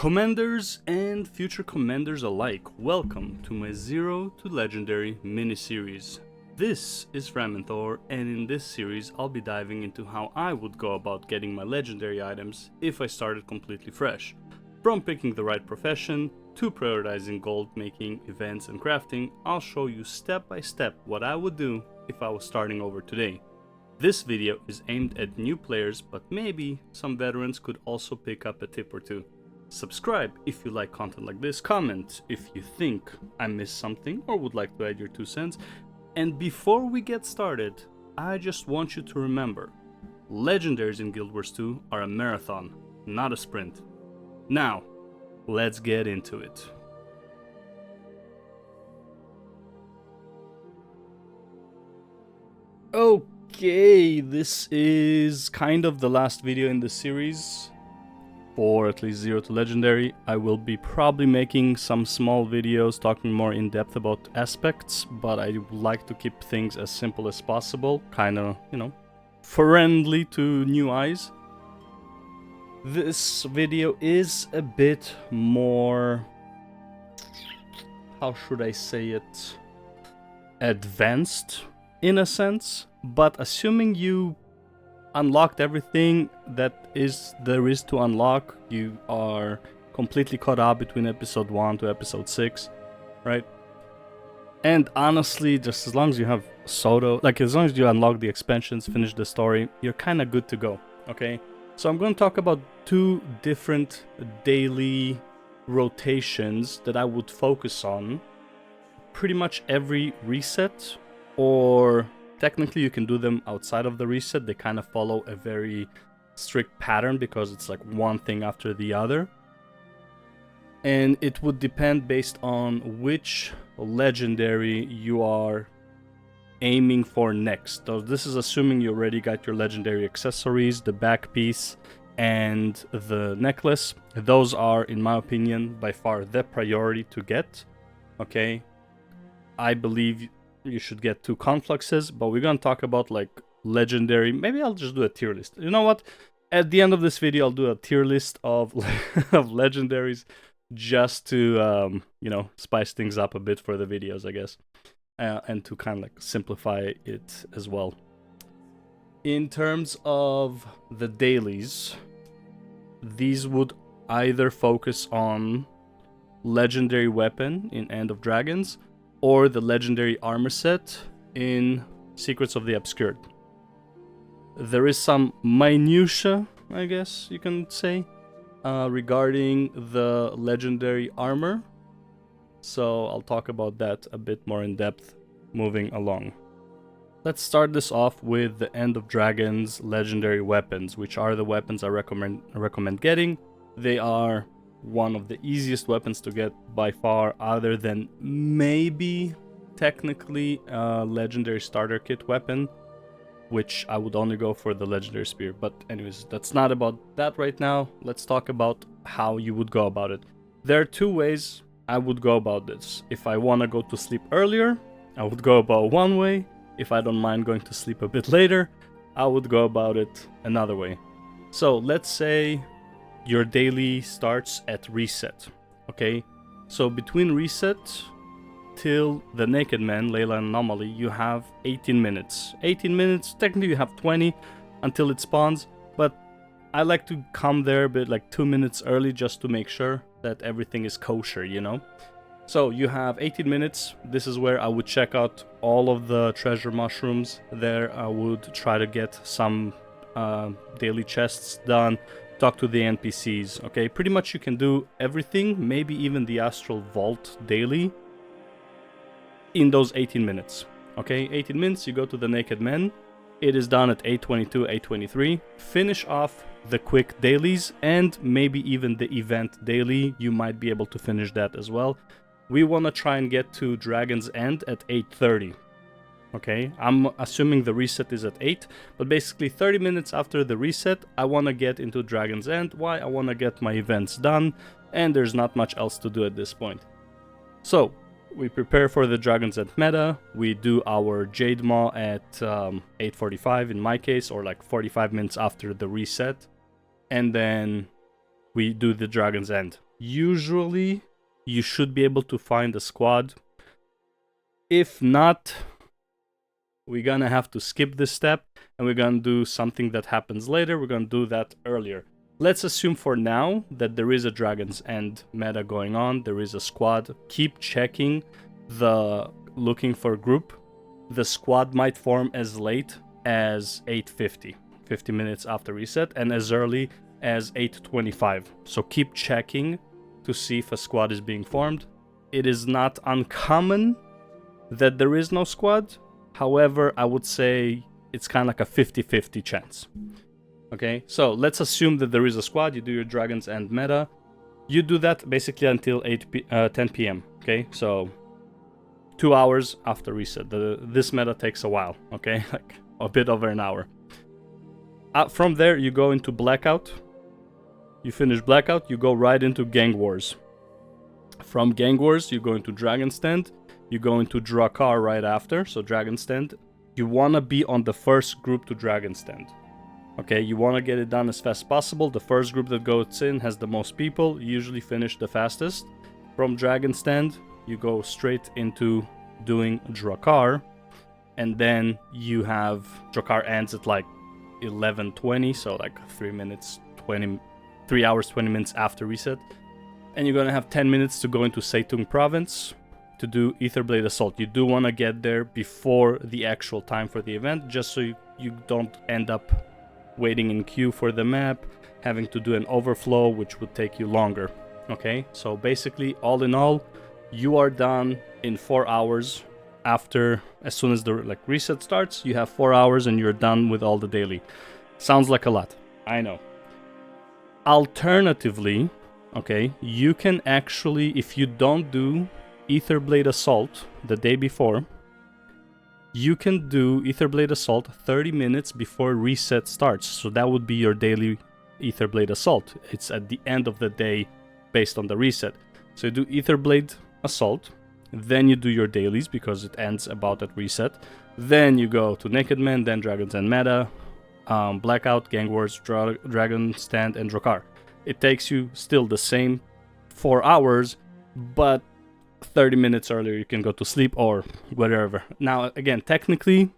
Commanders and future commanders alike, welcome to my Zero to Legendary mini-series. This is Framenthor, and in this series I'll be diving into how I would go about getting my legendary items if I started completely fresh. From picking the right profession, to prioritizing gold making, events and crafting, I'll show you step by step what I would do if I was starting over today. This video is aimed at new players, but maybe some veterans could also pick up a tip or two. Subscribe if you like content like this, comment if you think I missed something or would like to add your 2 cents. And before we get started, I just want you to remember, legendaries in Guild Wars 2 are a marathon, not a sprint. Now, let's get into it. Okay, this is kind of the last video in the series. For at least Zero to Legendary. I will be probably making some small videos talking more in depth about aspects, but I would like to keep things as simple as possible, kinda, friendly to new eyes. This video is a bit more, how should I say it, advanced in a sense, but assuming you unlocked everything that there is to unlock, you are completely caught up between episode 1 to episode 6, right? And honestly, just as long as you have Soto, as long as you unlock the expansions, finish the story, you're kind of good to go, okay? So I'm going to talk about 2 different daily rotations that I would focus on pretty much every reset, or technically you can do them outside of the reset. They kind of follow a very strict pattern because it's like one thing after the other. And it would depend based on which legendary you are aiming for next. So this is assuming you already got your legendary accessories, the back piece and the necklace. Those are, in my opinion, by far the priority to get. Okay, I believe you should get 2 confluxes, but we're gonna talk about legendary. Maybe I'll just do a tier list. You know what? At the end of this video, I'll do a tier list of of legendaries, just to spice things up a bit for the videos, I guess, and to kind of simplify it as well. In terms of the dailies, these would either focus on legendary weapon in End of Dragons, or the legendary armor set in Secrets of the Obscured. There is some minutia, I guess you can say, regarding the legendary armor. So I'll talk about that a bit more in depth moving along. Let's start this off with the End of Dragons legendary weapons, which are the weapons I recommend getting. They are one of the easiest weapons to get by far, other than maybe technically a legendary starter kit weapon, which I would only go for the legendary spear. But anyways, that's not about that right now. Let's talk about how you would go about it. There are 2 ways I would go about this. If I want to go to sleep earlier, I would go about one way. If I don't mind going to sleep a bit later, I would go about it another way. So let's say your daily starts at reset, okay? So between reset till the Naked Man, Layla Anomaly, you have 18 minutes. 18 minutes, technically you have 20 until it spawns, but I like to come there a bit 2 minutes early just to make sure that everything is kosher, So you have 18 minutes. This is where I would check out all of the treasure mushrooms there. I would try to get some daily chests done, talk to the NPCs, okay? Pretty much you can do everything, maybe even the Astral Vault daily, in those 18 minutes, okay? 18 minutes, you go to the Naked Men. It is done at 8:22, 8:23. Finish off the quick dailies, and maybe even the event daily. You might be able to finish that as well. We want to try and get to Dragon's End at 8:30. Okay, I'm assuming the reset is at 8, but basically 30 minutes after the reset, I want to get into Dragon's End. Why? I want to get my events done, and there's not much else to do at this point. So, we prepare for the Dragon's End meta, we do our Jade Maw at 8:45 in my case, or 45 minutes after the reset, and then we do the Dragon's End. Usually, you should be able to find a squad. If not, we're gonna have to skip this step, and we're gonna do something that happens later. We're gonna do that earlier. Let's assume for now that there is a Dragon's End meta going on. There is a squad. Keep checking the looking for group. The squad might form as late as 8:50, 50 minutes after reset, and as early as 8:25. So keep checking to see if a squad is being formed. It is not uncommon that there is no squad. However, I would say it's kind of like a 50-50 chance. Okay, so let's assume that there is a squad. You do your Dragon's End meta. You do that basically until 10 p.m. Okay, so 2 hours after reset. This meta takes a while, okay? Like a bit over an hour. From there, you go into Blackout. You finish Blackout, you go right into Gang Wars. From Gang Wars, you go into Dragon's Stand. You go into Drakkar right after, so Dragon's Stand. You want to be on the first group to Dragon's Stand. Okay, you want to get it done as fast as possible. The first group that goes in has the most people, usually finish the fastest. From Dragon's Stand, you go straight into doing Drakkar, and then you have Drakkar ends at like 11:20, so like 3 hours 20 minutes after reset, and you're gonna have 10 minutes to go into Seitung province to do Aetherblade Assault. You do want to get there before the actual time for the event, just so you don't end up waiting in queue for the map, having to do an overflow, which would take you longer. Okay, so basically, all in all, you are done in 4 hours. After, as soon as the reset starts, you have 4 hours and you're done with all the daily. Sounds like a lot, I know. Alternatively, okay, you can actually, if you don't do Aetherblade Assault the day before, you can do Aetherblade Assault 30 minutes before reset starts. So that would be your daily Aetherblade Assault. It's at the end of the day based on the reset. So you do Aetherblade Assault, then you do your dailies because it ends about at reset. Then you go to Naked Men, then Dragon's End meta, Blackout, Gang Wars, Dragon Stand, and Drakkar. It takes you still the same 4 hours, but 30 minutes earlier you can go to sleep or whatever. Now, again, technically,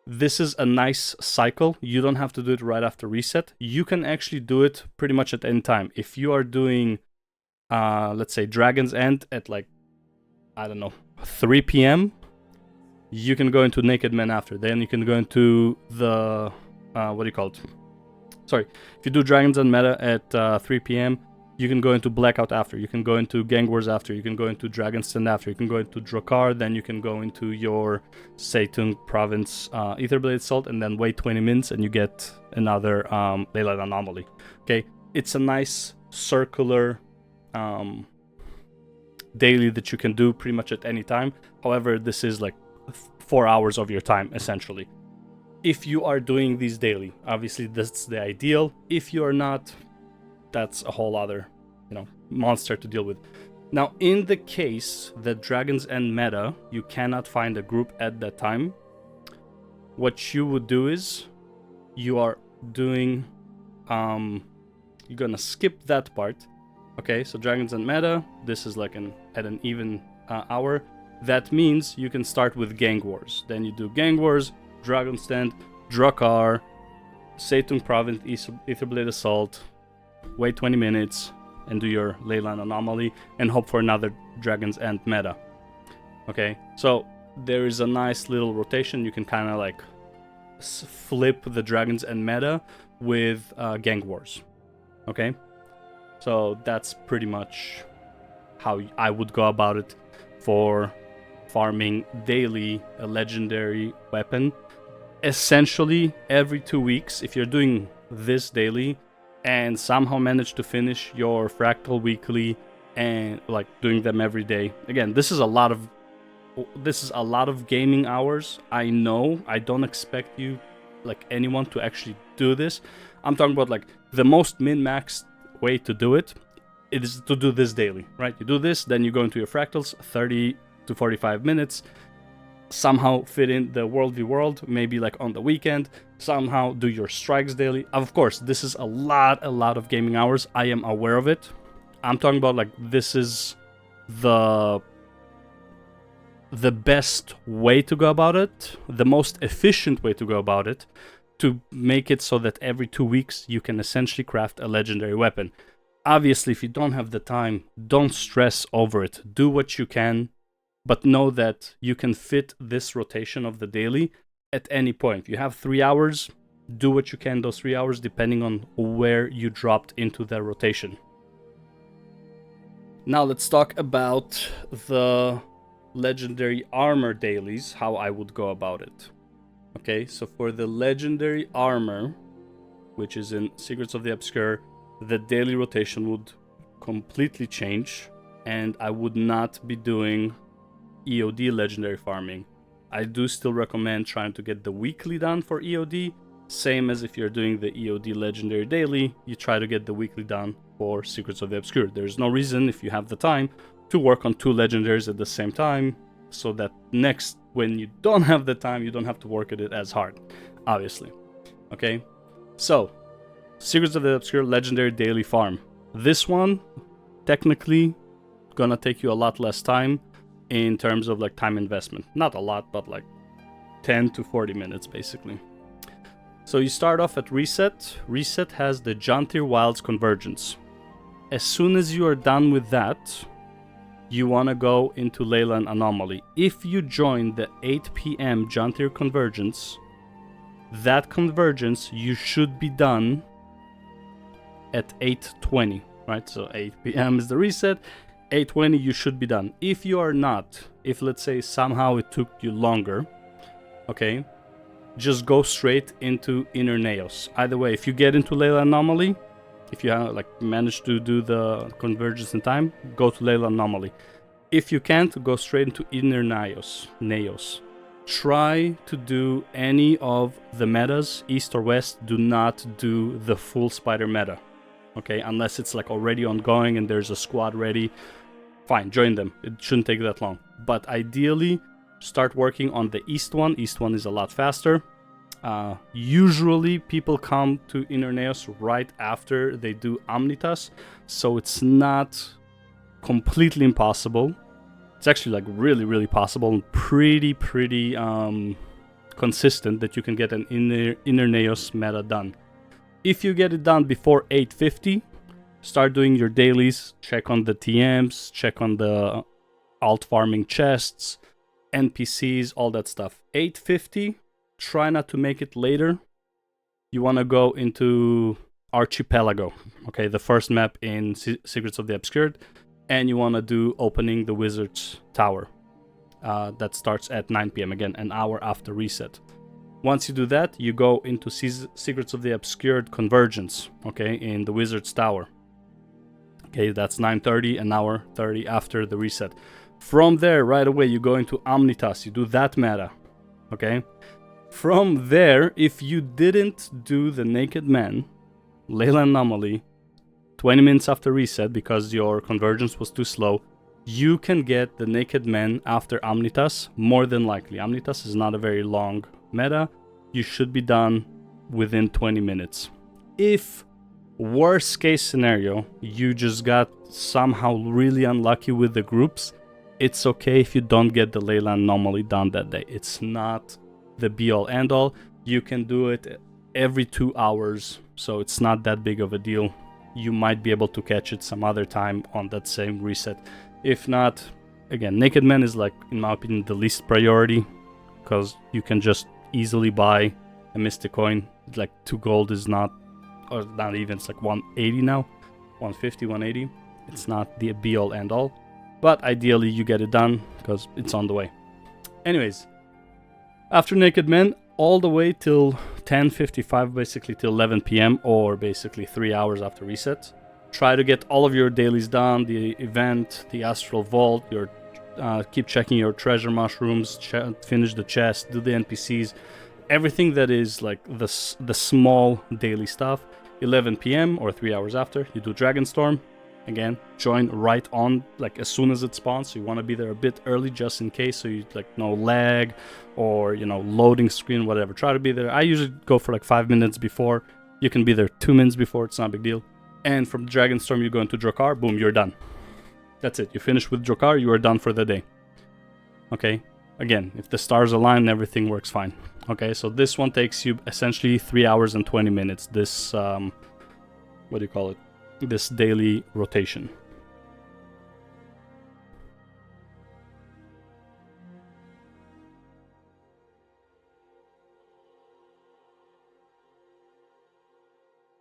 this is a nice cycle. You don't have to do it right after reset. You can actually do it pretty much at any time. If you are doing, let's say, Dragon's End at 3 p.m., you can go into Naked Men after. Then you can go into the, if you do Dragon's End meta at 3 p.m., you can go into Blackout after. You can go into Gang Wars after. You can go into Dragon's Stand after. You can go into Drakkar. Then you can go into your Seitung province Aetherblade Assault, and then wait 20 minutes and you get another Leyline Anomaly. Okay, it's a nice circular daily that you can do pretty much at any time. However, this is 4 hours of your time essentially. If you are doing these daily, obviously that's the ideal. If you are not, that's a whole other, monster to deal with. Now, in the case that Dragon's End meta, you cannot find a group at that time, what you would do is you are doing, you're gonna skip that part. Okay, so Dragon's End meta, this is at an even hour. That means you can start with Gang Wars. Then you do Gang Wars, Dragon's Stand, Drakkar, Seitung Province, Aetherblade Assault, wait 20 minutes, and do your Leyline Anomaly, and hope for another Dragon's End meta. Okay, so there is a nice little rotation. You can kind of flip the Dragon's End meta with Gang Wars. Okay, so that's pretty much how I would go about it for farming daily a legendary weapon. Essentially, every 2 weeks, if you're doing this daily and somehow manage to finish your Fractal weekly and doing them every day. Again, this is a lot of gaming hours. I know I don't expect you anyone to actually do this. I'm talking about the most min-maxed way to do it. It is to do this daily, right? You do this, then you go into your fractals, 30 to 45 minutes. somehow fit in the World v World, maybe like on the weekend, somehow do your strikes daily. Of course, this is a lot of gaming hours. I am aware of it. I'm talking about like this is the best way to go about it, the most efficient way to go about it, to make it so that every 2 weeks you can essentially craft a legendary weapon. Obviously, if you don't have the time, don't stress over it. Do what you can, but know that you can fit this rotation of the daily at any point. If you have 3 hours, do what you can those 3 hours, depending on where you dropped into the rotation. Now let's talk about the legendary armor dailies, how I would go about it. Okay, so for the legendary armor, which is in Secrets of the Obscure, the daily rotation would completely change, and I would not be doing EOD legendary farming. I do still recommend trying to get the weekly done for EOD, same as if you're doing the EOD legendary daily, you try to get the weekly done for Secrets of the Obscure. There's no reason, if you have the time, to work on 2 legendaries at the same time, so that next, when you don't have the time, you don't have to work at it as hard, obviously. Okay, so Secrets of the Obscure legendary daily farm. This one, technically, gonna take you a lot less time in terms of like time investment. Not a lot, but like 10 to 40 minutes basically. So you start off at Reset. Reset has the Jontir Wilds Convergence. As soon as you are done with that, you want to go into Leyland Anomaly. If you join the 8 p.m. Jontir Convergence, that convergence you should be done at 8:20, right? So 8 p.m. is the reset, 8:20 you should be done. If you are not, if let's say somehow it took you longer, okay, just go straight into Inner Naos. Either way, if you get into Leyland Anomaly, if you have like managed to do the convergence in time, go to Leyland Anomaly. If you can't, go straight into Inner Naos. Try to do any of the metas, East or West. Do not do the full Spider meta, okay? Unless it's like already ongoing and there's a squad ready, fine, join them. It shouldn't take that long. But ideally, start working on the East one. East one is a lot faster. Usually people come to Inner Naos right after they do Omnitas, so it's not completely impossible. It's actually like really possible and pretty consistent that you can get an Inner Naos meta done. If you get it done before 8:50, start doing your dailies, check on the TMs, check on the alt farming chests, NPCs, all that stuff. 8:50, try not to make it later. You want to go into Archipelago, okay, the first map in Secrets of the Obscured, and you want to do opening the Wizard's Tower. That starts at 9 p.m. again, an hour after reset. Once you do that, you go into Secrets of the Obscured Convergence, okay, in the Wizard's Tower. Okay, that's 9:30, an hour 30 after the reset. From there, right away, you go into Omnitas, you do that meta, okay? From there, if you didn't do the Naked Man, Leyland Anomaly, 20 minutes after reset because your convergence was too slow, you can get the Naked Man after Omnitas, more than likely. Omnitas is not a very long meta. You should be done within 20 minutes. If, worst case scenario, you just got somehow really unlucky with the groups, it's okay if you don't get the Leyland Anomaly done that day. It's not the be-all end-all. You can do it every 2 hours, so it's not that big of a deal. You might be able to catch it some other time on that same reset. If not, again, Naked Man is like, in my opinion, the least priority, because you can just easily buy a Mystic Coin. Like 2 gold is not, or not even, it's like 180 now, 150, 180. It's not the be-all end-all, but ideally you get it done because it's on the way. Anyways, after Naked Man, all the way till 10:55, basically till 11 p.m. or basically 3 hours after reset. Try to get all of your dailies done, the event, the Astral Vault, your keep checking your treasure mushrooms, finish the chest, do the NPCs, everything that is like the small daily stuff. 11 p.m. or 3 hours after, you do Dragonstorm, again, join right on, like as soon as it spawns. So you want to be there a bit early just in case, so you like no lag or, you know, loading screen, whatever. Try to be there. I usually go for like 5 minutes before. You can be there 2 minutes before, it's not a big deal. And from Dragonstorm you go into Drakkar, boom, you're done. That's it. You finish with Drakkar, you are done for the day. Okay? Again, if the stars align, everything works fine. Okay, so this one takes you essentially 3 hours and 20 minutes. This, what do you call it? This daily rotation.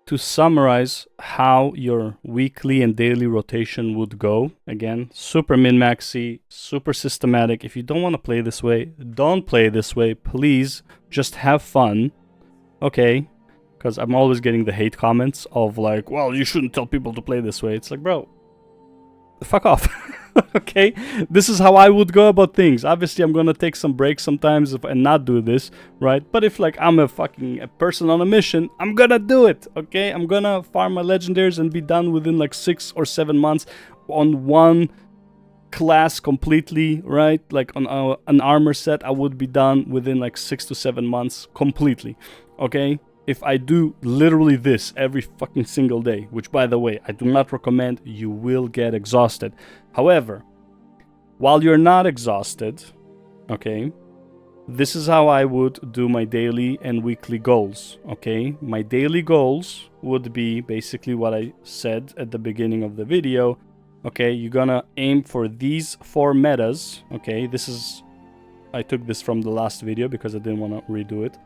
To summarize how your weekly and daily rotation would go, again, super min-maxy, super systematic. If you don't want to play this way, don't play this way. Please just have fun, okay? Because I'm always getting the hate comments of like, well, you shouldn't tell people to play this way. It's like, bro, fuck off. Okay, this is how I would go about things. Obviously I'm gonna take some breaks sometimes and not do this, right? But if like I'm a person on a mission, I'm gonna do it. Okay, I'm gonna farm my legendaries and be done within like 6 or 7 months on one class completely, right? Like on an armor set, I would be done within like 6 to 7 months completely. Okay, if I do literally this every fucking single day, which by the way, I do not recommend, you will get exhausted. However, while you're not exhausted, okay, this is how I would do my daily and weekly goals, okay? My daily goals would be basically what I said at the beginning of the video, okay? You're gonna aim for these 4 metas, okay? I took this from the last video because I didn't want to redo it.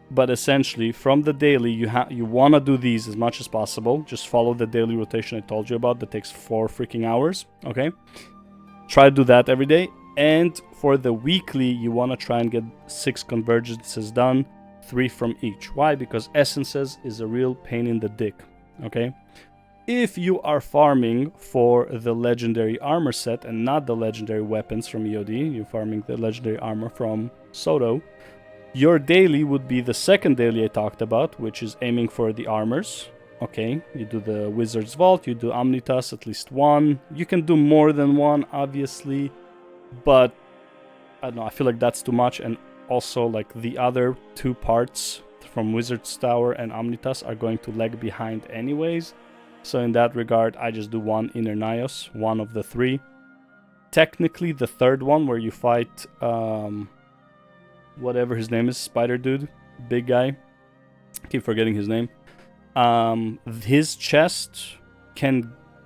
But essentially, from the daily, you want to do these as much as possible. Just follow the daily rotation I told you about that takes 4 freaking hours, okay? Try to do that every day. And for the weekly, you want to try and get 6 convergences done, 3 from each. Why? Because essences is a real pain in the dick, okay? If you are farming for the legendary armor set and not the legendary weapons from EOD, you're farming the legendary armor from Soto, your daily would be the second daily I talked about, which is aiming for the armors. Okay, you do the Wizard's Vault, you do Omnitas at least 1. You can do more than 1, obviously, but I don't know, I feel like that's too much. And also, like, the other 2 parts from Wizard's Tower and Omnitas are going to lag behind anyways. So in that regard, I just do 1 Inner Nyos, 1 of the 3. Technically, the third one where you fight whatever his name is, Spider Dude, big guy, keep forgetting his name. His chest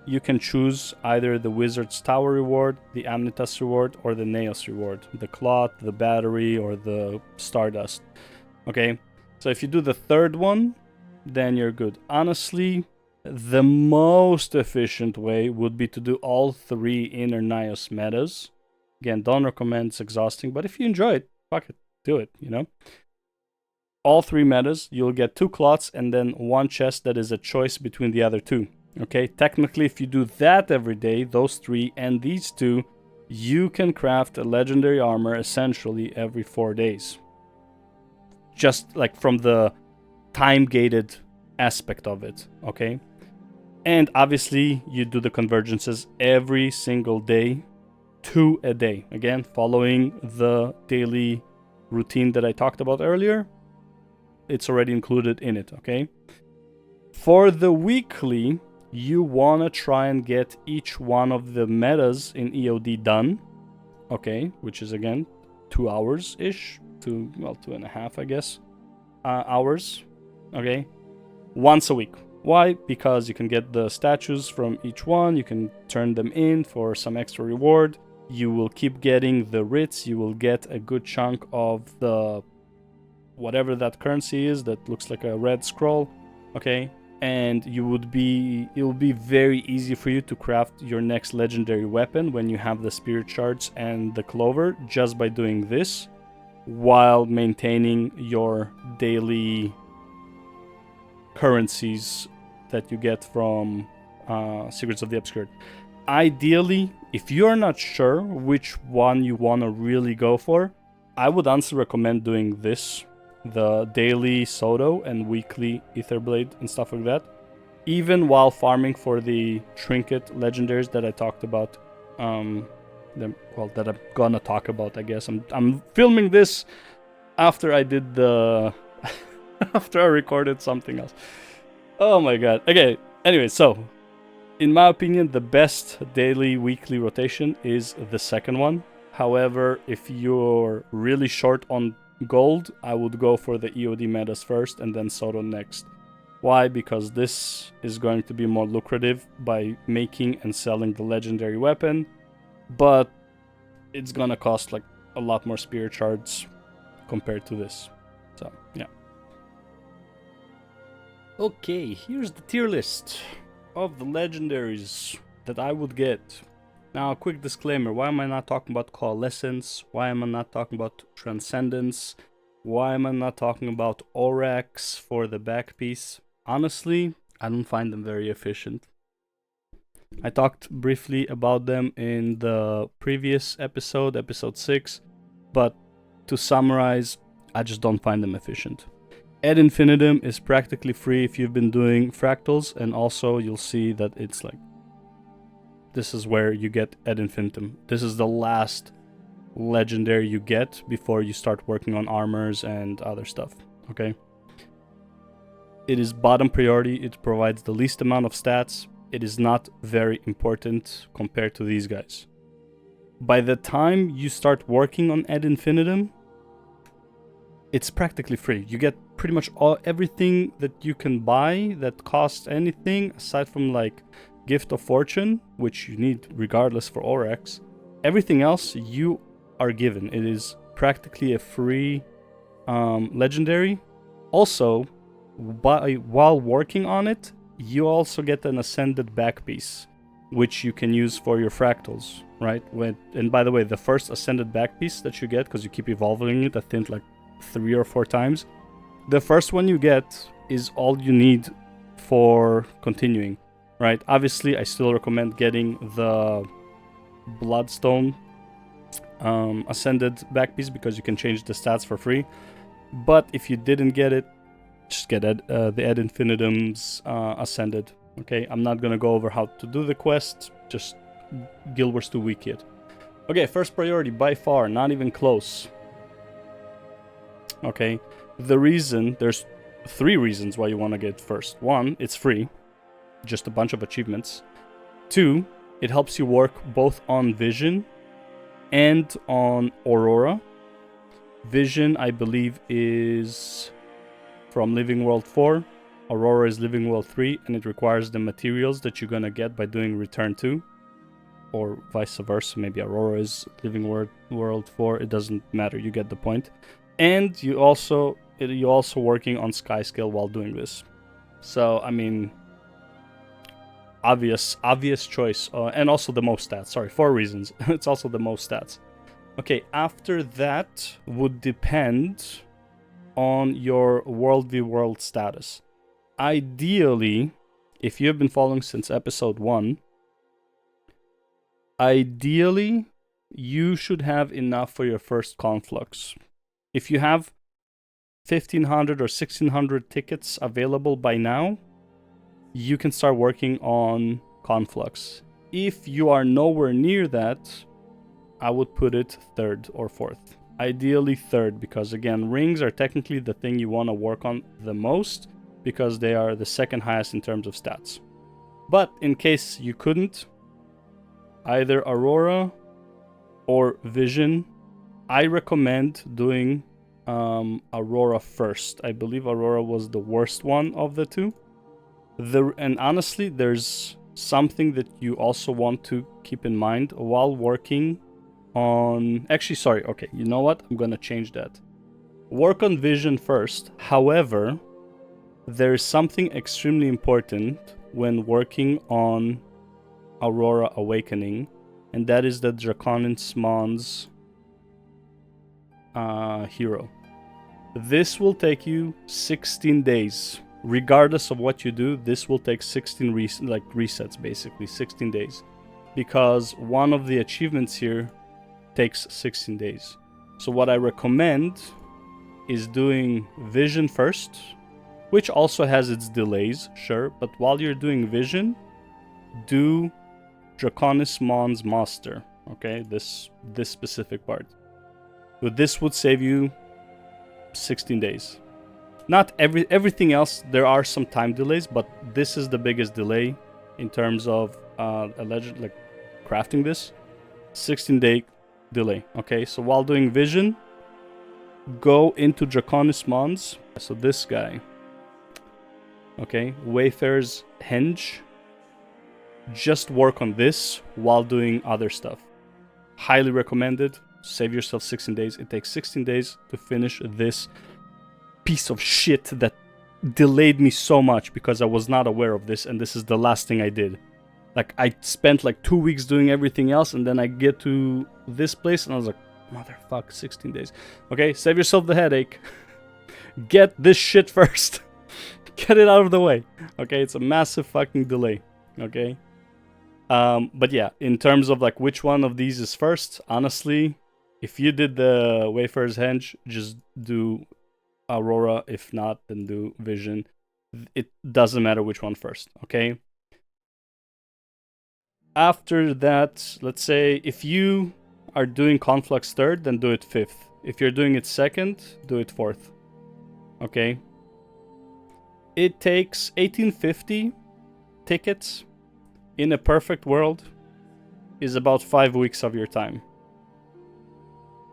you can choose either the Wizard's Tower reward, the Omnitas reward, or the Naos reward, the cloth, the battery, or the Stardust. Okay, so if you do the third one, then you're good. Honestly, the most efficient way would be to do all 3 Inner Nyos metas. Again, don't recommend, it's exhausting, but if you enjoy it, fuck it. Do it, you know? All 3 metas, you'll get 2 clots and then 1 chest that is a choice between the other 2. Okay, technically, if you do that every day, those 3 and these 2, you can craft a legendary armor essentially every 4 days. Just like from the time-gated aspect of it, okay? And obviously, you do the convergences every single day, 2 a day. Again, following the daily routine that I talked about earlier, it's already included in it, okay? For the weekly, you want to try and get each one of the metas in EOD done, okay? Which is, again, 2 hours-ish, 2.5, I guess, hours, okay? Once a week. Why? Because you can get the statues from each one, you can turn them in for some extra reward. You will keep getting the writs, you will get a good chunk of the whatever that currency is that looks like a red scroll, okay? And it will be very easy for you to craft your next legendary weapon when you have the spirit shards and the clover just by doing this while maintaining your daily currencies that you get from Secrets of the Obscured. Ideally, if you're not sure which one you want to really go for, I would honestly recommend doing this, the daily Soto and weekly Etherblade and stuff like that. even while farming for the Trinket legendaries that I talked about. That I'm gonna talk about, I guess. I'm filming this after I did the... after I recorded something else. Oh my god. Okay, anyway, so... in my opinion, the best daily, weekly rotation is the second one. However, if you're really short on gold, I would go for the EOD metas first and then Soto next. Why? Because this is going to be more lucrative by making and selling the legendary weapon, but it's gonna cost like a lot more spirit shards compared to this. So, yeah. Okay, here's the tier list of the legendaries that I would get. Now, a quick disclaimer, why am I not talking about Coalescence? Why am I not talking about Transcendence? Why am I not talking about Orax for the back piece? Honestly, I don't find them very efficient. I talked briefly about them in the previous episode, episode 6, but to summarize, I just don't find them efficient. Ad infinitum is practically free if you've been doing fractals, and also you'll see that it's like, this is where you get ad infinitum. This is the last legendary you get before you start working on armors and other stuff, okay? It is bottom priority, it provides the least amount of stats, it is not very important compared to these guys. By the time you start working on ad infinitum, it's practically free. You get pretty much everything that you can buy that costs anything, aside from like Gift of Fortune, which you need regardless for Orax. Everything else you are given. It is practically a free legendary. Also, while working on it, you also get an ascended back piece, which you can use for your fractals, right? And by the way, the first ascended back piece that you get, because you keep evolving it, I think like 3 or 4 times, the first one you get is all you need for continuing, right? Obviously, I still recommend getting the Bloodstone ascended back piece because you can change the stats for free. But if you didn't get it, just get the ad infinitum's ascended. Okay, I'm not gonna go over how to do the quest, just Guild Wars 2 week yet. Okay, first priority by far, not even close. Okay, there's 3 reasons why you want to get first. 1, it's free, just a bunch of achievements. 2, it helps you work both on Vision and on Aurora. Vision, I believe, is from Living World 4. Aurora is Living World 3, and it requires the materials that you're gonna get by doing Return 2. Or vice versa, maybe Aurora is Living World 4, it doesn't matter, you get the point. And you're also working on Sky Scale while doing this. So, I mean, obvious choice. And also the most stats. Sorry, 4 reasons. It's also the most stats. Okay, after that would depend on your World v World status. Ideally, if you've been following since episode 1, ideally, you should have enough for your first conflux. If you have 1,500 or 1,600 tickets available by now, you can start working on conflux. If you are nowhere near that, I would put it 3rd or 4th. Ideally 3rd, because again, rings are technically the thing you want to work on the most, because they are the 2nd highest in terms of stats. But in case you couldn't, either Aurora or Vision, I recommend doing Aurora first. I believe Aurora was the worst one of the 2. And honestly, there's something that you also want to keep in mind while working on... Actually, sorry. Okay, you know what? I'm going to change that. Work on Vision first. However, there is something extremely important when working on Aurora Awakening, and that is the Draconian Smon's hero. This will take you 16 days. Regardless of what you do, this will take 16 resets, basically 16 days, because one of the achievements here takes 16 days. So what I recommend is doing Vision first, which also has its delays, sure, but while you're doing vision, do Draconis Mons Master, okay, this specific part. So this would save you 16 days. Not everything else, there are some time delays, but this is the biggest delay in terms of crafting this. 16-day delay, okay? So while doing vision, go into Draconis Mons. So this guy, okay, Wayfarer's Henge. Just work on this while doing other stuff. Highly recommended. Save yourself 16 days. It takes 16 days to finish this piece of shit that delayed me so much because I was not aware of this, and this is the last thing I did. Like, I spent like 2 weeks doing everything else, and then I get to this place, and I was like, motherfuck, 16 days. Okay, save yourself the headache. Get this shit first. Get it out of the way. Okay, it's a massive fucking delay. Okay? But yeah, in terms of like which one of these is first, honestly, if you did the Wayfarer's Henge, just do Aurora. If not, then do Vision. It doesn't matter which one first, okay? After that, let's say if you are doing Conflux third, then do it fifth. If you're doing it second, do it fourth. Okay? It takes 1850 tickets in a perfect world is about 5 weeks of your time.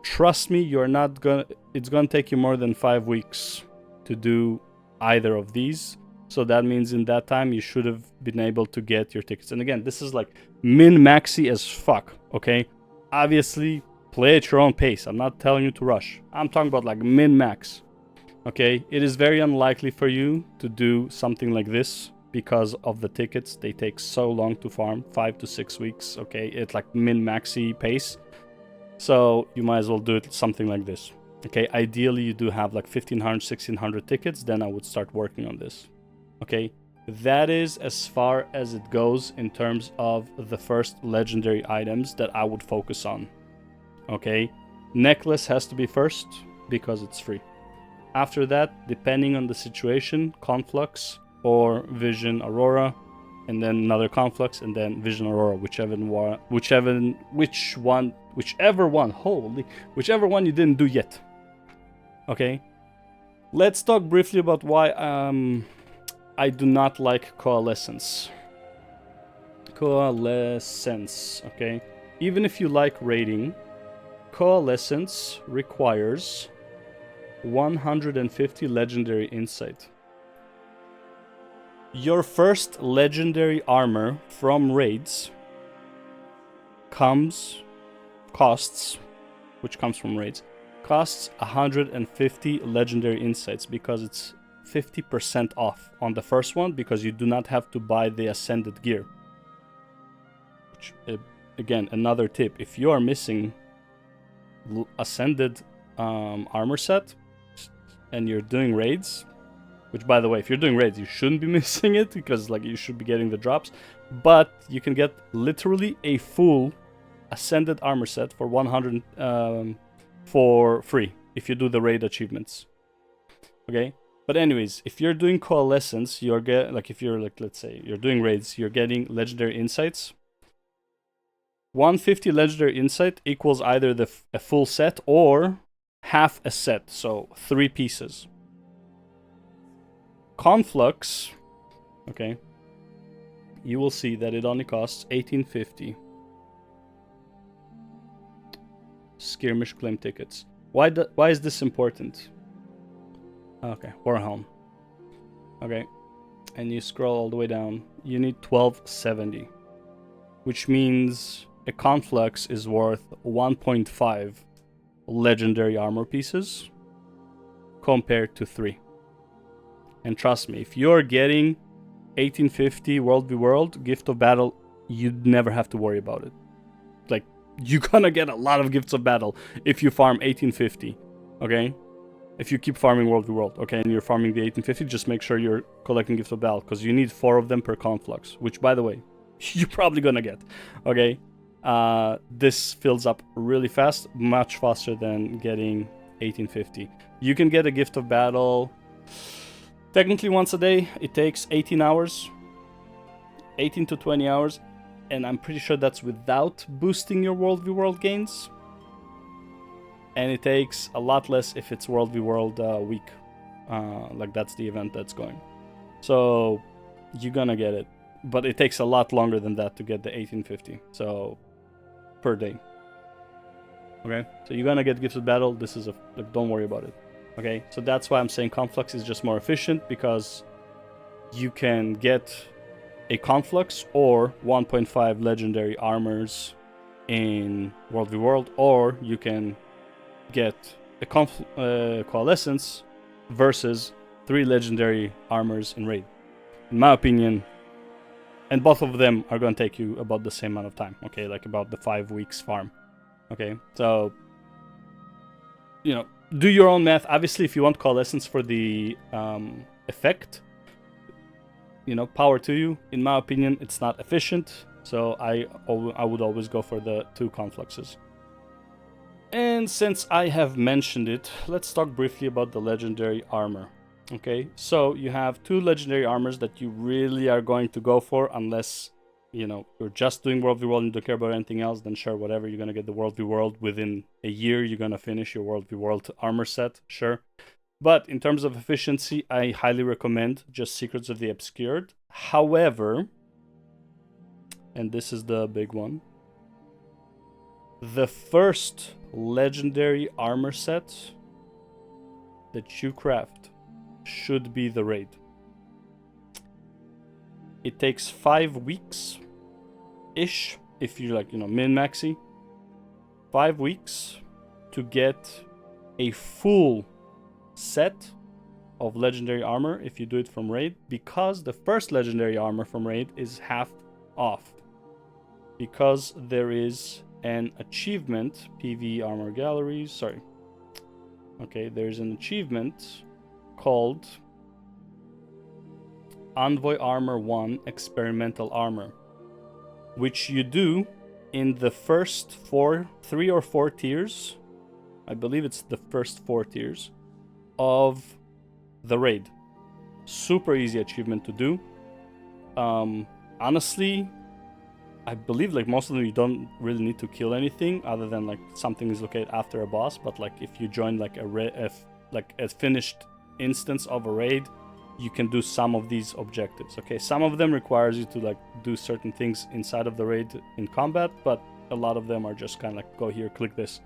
Trust me, you're not gonna. It's gonna take you more than 5 weeks to do either of these. So that means in that time you should have been able to get your tickets. And again, this is like min-maxy as fuck. Okay, obviously play at your own pace. I'm not telling you to rush. I'm talking about like min-max. Okay, it is very unlikely for you to do something like this because of the tickets. They take so long to farm, 5 to 6 weeks. Okay, it's like min-maxy pace. So you might as well do it something like this. Okay, ideally you do have like 1500, 1600 tickets, then I would start working on this. Okay, that is as far as it goes in terms of the first legendary items that I would focus on. Okay, necklace has to be first because it's free. After that, depending on the situation, Conflux or Vision Aurora, and then another Conflux, and then Vision Aurora, whichever one you didn't do yet. Okay, let's talk briefly about why I do not like Coalescence. Okay, even if you like raiding, Coalescence requires 150 legendary insight. Your first legendary armor from raids costs 150 legendary insights because it's 50% off on the first one because you do not have to buy the ascended gear. Which, again, another tip: if you are missing ascended armor set and you're doing raids, which by the way, if you're doing raids, you shouldn't be missing it because like you should be getting the drops, but you can get literally a full ascended armor set for 100 for free if you do the raid achievements. Okay, but anyways, if you're doing Coalescence, let's say you're doing raids, you're getting legendary insights. 150 legendary insight equals either a full set or half a set, so 3 pieces. Conflux, okay, you will see that it only costs 1850. Skirmish claim tickets. Why is this important? Okay, Warhelm. Okay, and you scroll all the way down. You need 1270, which means a Conflux is worth 1.5 legendary armor pieces compared to 3. And trust me, if you're getting 1850 World v World, Gift of Battle, you'd never have to worry about it. Like, you're gonna get a lot of Gifts of Battle if you farm 1850, okay? If you keep farming World v World, okay, and you're farming the 1850, just make sure you're collecting Gift of Battle, because you need 4 of them per Conflux, which, by the way, you're probably gonna get, okay? This fills up really fast, much faster than getting 1850. You can get a Gift of Battle Technically once a day, it takes 18 hours, 18 to 20 hours, and I'm pretty sure that's without boosting your World v World gains. And it takes a lot less if it's World v World week, like that's the event that's going. So you're gonna get it, but it takes a lot longer than that to get the 1850. So per day. Okay, so you're gonna get Gifted Battle. This is don't worry about it. Okay, so that's why I'm saying Conflux is just more efficient, because you can get a Conflux or 1.5 legendary armors in World v World, or you can get a Coalescence versus 3 legendary armors in Raid. In my opinion, and both of them are going to take you about the same amount of time, okay, like about the 5 weeks farm. Okay, so, you know, do your own math. Obviously, if you want Coalescence for the effect, you know, power to you. In my opinion, it's not efficient, so I would always go for the 2 Confluxes. And since I have mentioned it, let's talk briefly about the legendary armor. Okay, so you have 2 legendary armors that you really are going to go for, unless, you know, you're just doing World v World and don't care about anything else, then sure, whatever, you're gonna get the World v World. Within a year, you're gonna finish your World v World armor set, sure. But in terms of efficiency, I highly recommend just Secrets of the Obscured. However, and this is the big one, the first legendary armor set that you craft should be the Raid. It takes 5 weeks ish if you like, you know, min-maxi. 5 weeks to get a full set of legendary armor if you do it from Raid, because the first legendary armor from Raid is half off, because there is an achievement, PV Armor Galleries, sorry. Okay, there's an achievement called Envoy Armor 1 Experimental Armor, which you do in the first 3 or 4 tiers. I believe it's the first 4 tiers of the Raid. Super easy achievement to do. Honestly, I believe like most of them you don't really need to kill anything other than like something is located after a boss. But like if you join like a finished instance of a Raid, you can do some of these objectives. Okay, some of them requires you to like do certain things inside of the Raid in combat, but a lot of them are just kind of like go here, click this.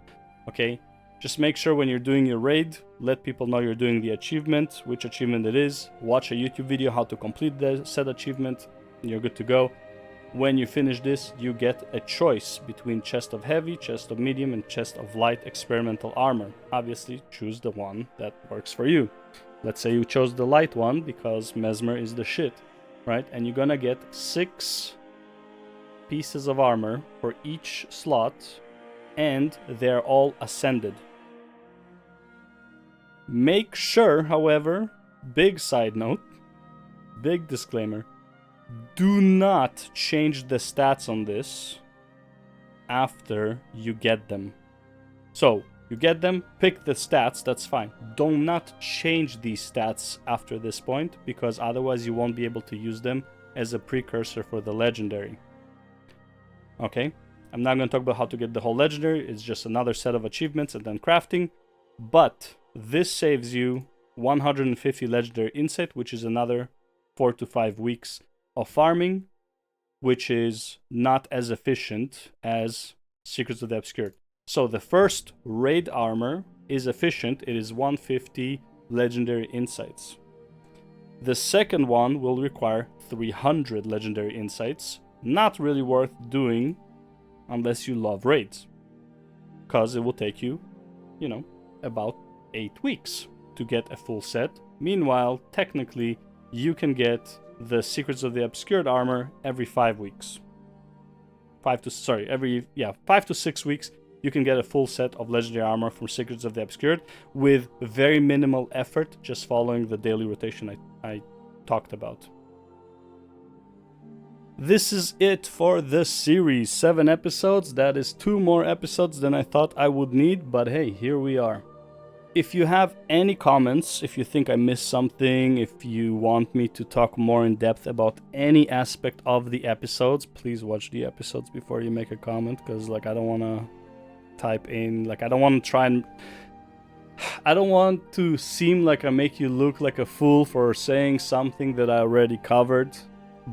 Okay, just make sure when you're doing your Raid, let people know you're doing the achievement, which achievement it is. Watch a YouTube video how to complete the said achievement, and you're good to go. When you finish this, you get a choice between Chest of Heavy, Chest of Medium, and Chest of Light Experimental Armor. Obviously, choose the one that works for you. Let's say you chose the light one because Mesmer is the shit, right? And you're gonna get 6 pieces of armor for each slot, and they're all ascended. Make sure, however, big side note, big disclaimer, do not change the stats on this after you get them. So, you get them, pick the stats, that's fine. Do not change these stats after this point, because otherwise you won't be able to use them as a precursor for the legendary. Okay, I'm not going to talk about how to get the whole legendary, it's just another set of achievements and then crafting. But this saves you 150 legendary insight, which is another 4 to 5 weeks of farming, which is not as efficient as Secrets of the Obscured. So the first Raid armor is efficient, it is 150 legendary insights. The second one will require 300 legendary insights, not really worth doing unless you love raids, because it will take you, you know, about 8 weeks to get a full set. Meanwhile, technically, you can get the Secrets of the Obscured armor every 5 weeks. 5 to 6 weeks, you can get a full set of legendary armor from Secrets of the Obscured with very minimal effort, just following the daily rotation I talked about. This is it for the series. 7 episodes. That is 2 more episodes than I thought I would need, but hey, here we are. if you have any comments, if you think I missed something, if you want me to talk more in depth about any aspect of the episodes, please watch the episodes before you make a comment, because like I don't want to type in, like I don't want to try and I don't want to seem like I make you look like a fool for saying something that I already covered,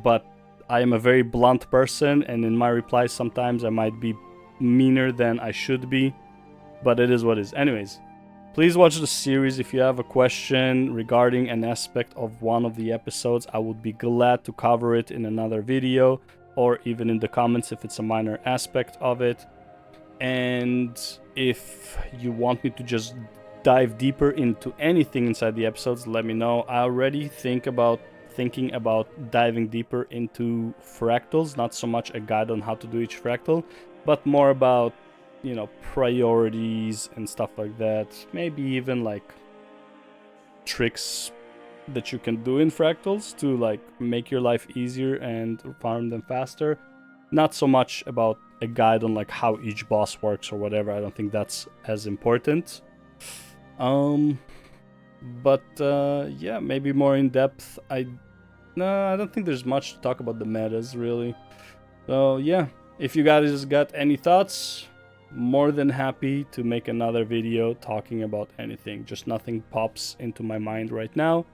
but I am a very blunt person, and in my replies sometimes I might be meaner than I should be, but it is what it is. Anyways, please watch the series. If you have a question regarding an aspect of one of the episodes, I would be glad to cover it in another video, or even in the comments if it's a minor aspect of it. And if you want me to just dive deeper into anything inside the episodes, let me know. I already thinking about diving deeper into fractals, not so much a guide on how to do each fractal, but more about, you know, priorities and stuff like that. Maybe even like tricks that you can do in fractals to like make your life easier and farm them faster. Not so much about a guide on like how each boss works or whatever. I don't think that's as important. But yeah, maybe more in depth. I don't think there's much to talk about the metas really. So yeah, if you guys got any thoughts, more than happy to make another video talking about anything. Just nothing pops into my mind right now.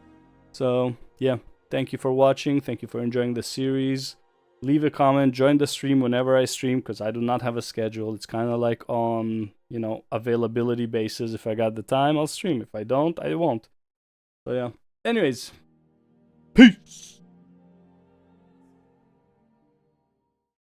So yeah, thank you for watching. Thank you for enjoying the series. Leave a comment, join the stream whenever I stream, because I do not have a schedule. It's kind of like on, you know, availability basis. If I got the time, I'll stream. If I don't, I won't. So yeah. Anyways, peace.